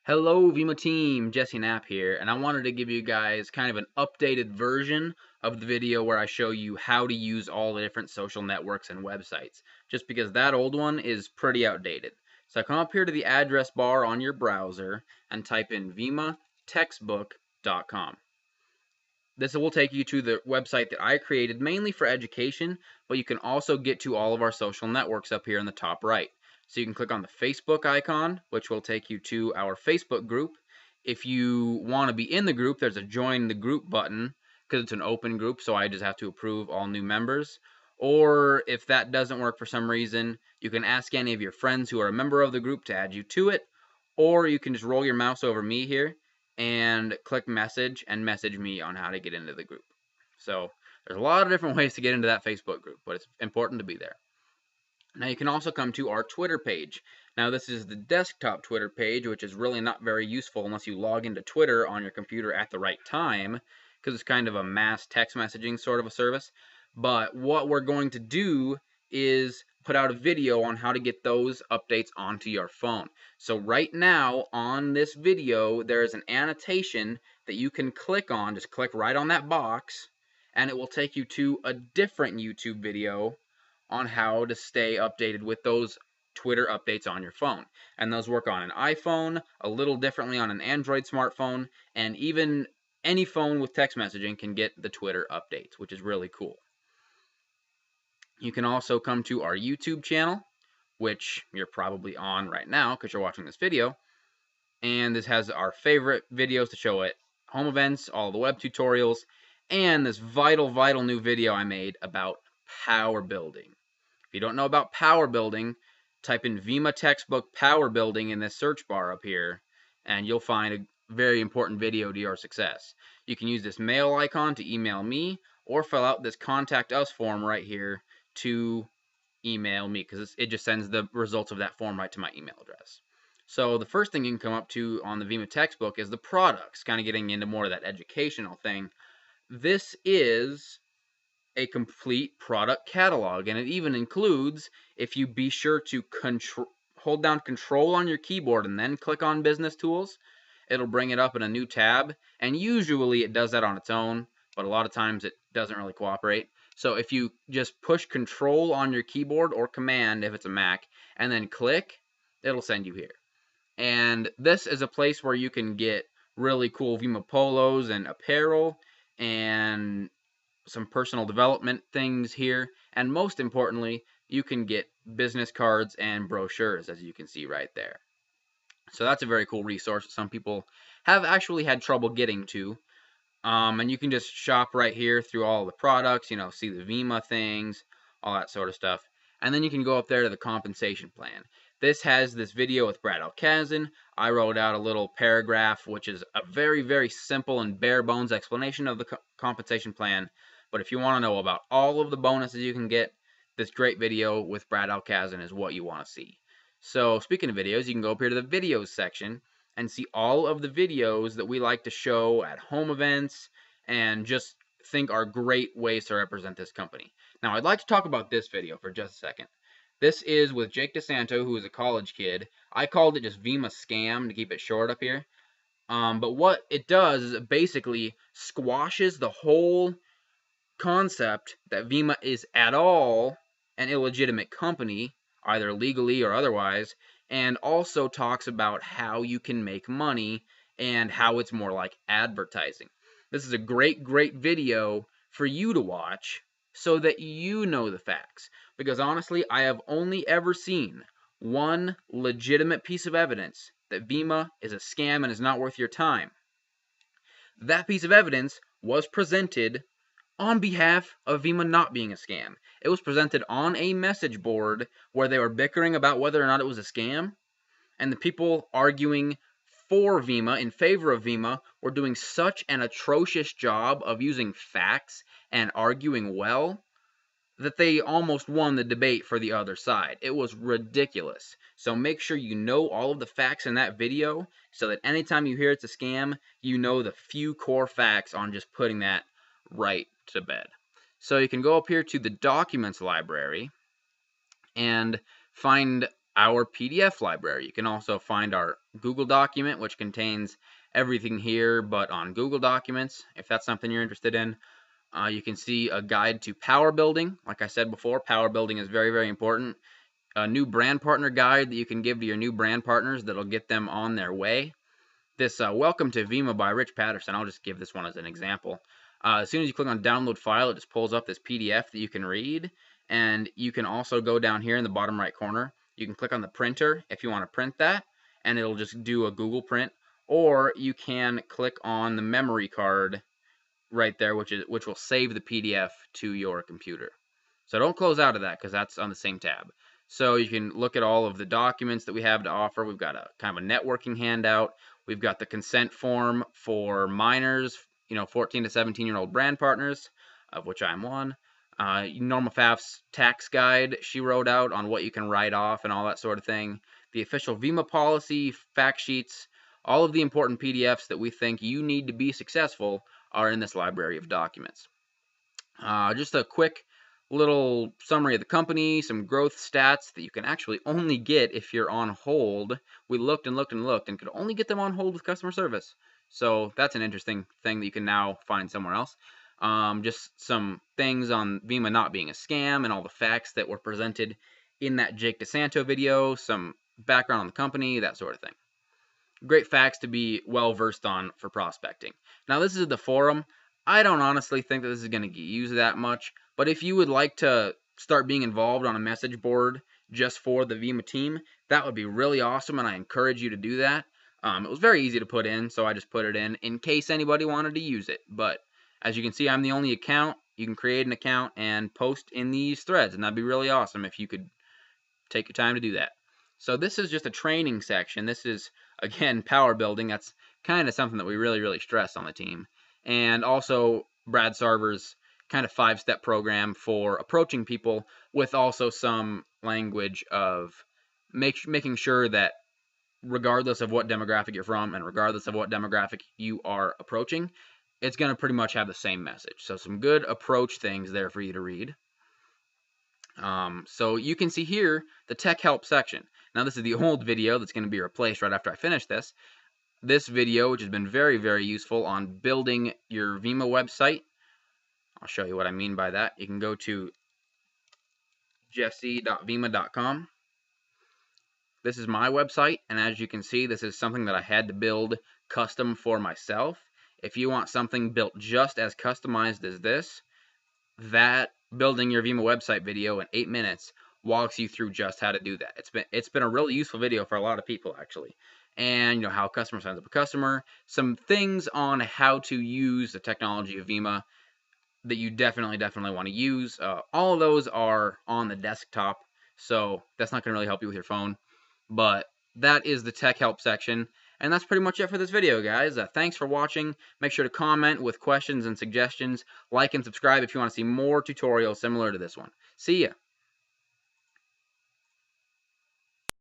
Hello, Vemma team, Jesse Knapp here, and I wanted to give you guys kind of an updated version of the video where I show you how to use all the different social networks and websites, just because that old one is pretty outdated. So come up here to the address bar on your browser and type in vemmatextbook.com. This will take you to the website that I created mainly for education, but you can also get to all of our social networks up here in the top right. So you can click on the Facebook icon, which will take you to our Facebook group. If you want to be in the group, there's a join the group button because it's an open group, so I just have to approve all new members. Or if that doesn't work for some reason, you can ask any of your friends who are a member of the group to add you to it, or you can just roll your mouse over me here and click message and message me on how to get into the group. So there's a lot of different ways to get into that Facebook group, but it's important to be there. Now you can also come to our Twitter page. Now this is the desktop Twitter page, which is really not very useful unless you log into Twitter on your computer at the right time, because it's kind of a mass text messaging sort of a service. But what we're going to do is put out a video on how to get those updates onto your phone. So right now on this video, there is an annotation that you can click on. Just click right on that box, and it will take you to a different YouTube video on how to stay updated with those Twitter updates on your phone. And those work on an iPhone, a little differently on an Android smartphone, and even any phone with text messaging can get the Twitter updates, which is really cool. You can also come to our YouTube channel, which you're probably on right now because you're watching this video. And this has our favorite videos to show it, home events, all the web tutorials, and this vital new video I made about power building. If you don't know about power building, type in Vemma textbook power building in this search bar up here, and you'll find a very important video to your success. You can use this mail icon to email me, or fill out this contact us form right here to email me, because it just sends the results of that form right to my email address. So the first thing you can come up to on the Vemma textbook is the products, kind of getting into more of that educational thing. This is a complete product catalog, and it even includes, if you be sure to hold down control on your keyboard and then click on business tools, it'll bring it up in a new tab, and usually it does that on its own, but a lot of times it doesn't really cooperate. So if you just push control on your keyboard or command if it's a Mac and then click, it'll send you here. And this is a place where you can get really cool Vemma polos and apparel and some personal development things here, and most importantly, you can get business cards and brochures, as you can see right there. So that's a very cool resource some people have actually had trouble getting to. And you can just shop right here through all the products, you know, see the Vemma things, all that sort of stuff. And then you can go up there to the compensation plan. This has this video with Brad Alcazan. I wrote out a little paragraph, which is a very simple and bare bones explanation of the compensation plan. But if you want to know about all of the bonuses you can get, this great video with Brad Alcazan is what you want to see. So speaking of videos, you can go up here to the videos section and see all of the videos that we like to show at home events and just think are great ways to represent this company. Now, I'd like to talk about this video for just a second. This is with Jake DeSanto, who is a college kid. I called it just Vemma Scam to keep it short up here. But what it does is it basically squashes the whole concept that Vemma is at all an illegitimate company, either legally or otherwise, and also talks about how you can make money and how it's more like advertising. This is a great video for you to watch so that you know the facts. Because honestly, I have only ever seen one legitimate piece of evidence that Vemma is a scam and is not worth your time. That piece of evidence was presented on behalf of Vemma not being a scam. It was presented on a message board where they were bickering about whether or not it was a scam, and the people arguing for Vemma, in favor of Vemma, were doing such an atrocious job of using facts and arguing well that they almost won the debate for the other side. It was ridiculous. So make sure you know all of the facts in that video so that anytime you hear it's a scam, you know the few core facts on just putting that right to bed. So you can go up here to the documents library and find our PDF library. You can also find our Google document, which contains everything here but on Google Documents, if that's something you're interested in. You can see a guide to power building. Like I said before, power building is very, very important. A new brand partner guide that you can give to your new brand partners that'll get them on their way. This Welcome to Vemma by Rich Patterson, I'll just give this one as an example. As soon as you click on download file, it just pulls up this PDF that you can read. And you can also go down here in the bottom right corner. You can click on the printer if you want to print that, and it'll just do a Google print. Or you can click on the memory card right there, which will save the PDF to your computer. So don't close out of that because that's on the same tab. So you can look at all of the documents that we have to offer. We've got a kind of a networking handout. We've got the consent form for minors, 14 to 17-year-old brand partners, of which I'm one. Norma Pfaff's tax guide she wrote out on what you can write off and all that sort of thing. The official Vemma policy, fact sheets, all of the important PDFs that we think you need to be successful are in this library of documents. Just a quick little summary of the company, some growth stats that you can actually only get if you're on hold. We looked and looked and looked and could only get them on hold with customer service. So that's an interesting thing that you can now find somewhere else. Just some things on Vemma not being a scam and all the facts that were presented in that Jake DeSanto video, some background on the company, that sort of thing. Great facts to be well versed on for prospecting. Now this is the forum. I don't honestly think that this is going to get used that much, but if you would like to start being involved on a message board just for the Vemma team, that would be really awesome, and I encourage you to do that. It was very easy to put in, so I just put it in case anybody wanted to use it. But as you can see, I'm the only account. You can create an account and post in these threads, and that'd be really awesome if you could take your time to do that. So this is just a training section. This is, again, power building. That's kind of something that we really, really stress on the team. And also Brad Sarver's kind of 5-step program for approaching people, with also some language of making sure that regardless of what demographic you're from and regardless of what demographic you are approaching, it's going to pretty much have the same message. So some good approach things there for you to read. So you can see here the tech help section. Now this is the old video that's going to be replaced right after I finish this. This video, which has been very, very useful on building your Vemma website. I'll show you what I mean by that. You can go to jesse.vemma.com. This is my website, and as you can see, this is something that I had to build custom for myself. If you want something built just as customized as this, that building your Vemma website video in 8 minutes walks you through just how to do that. It's been a really useful video for a lot of people, actually. And how a customer signs up a customer, some things on how to use the technology of Vemma that you definitely want to use. All of those are on the desktop, so that's not going to really help you with your phone. But that is the tech help section, and that's pretty much it for this video, guys. Thanks for watching. Make sure to comment with questions and suggestions. Like and subscribe if you want to see more tutorials similar to this one. See ya.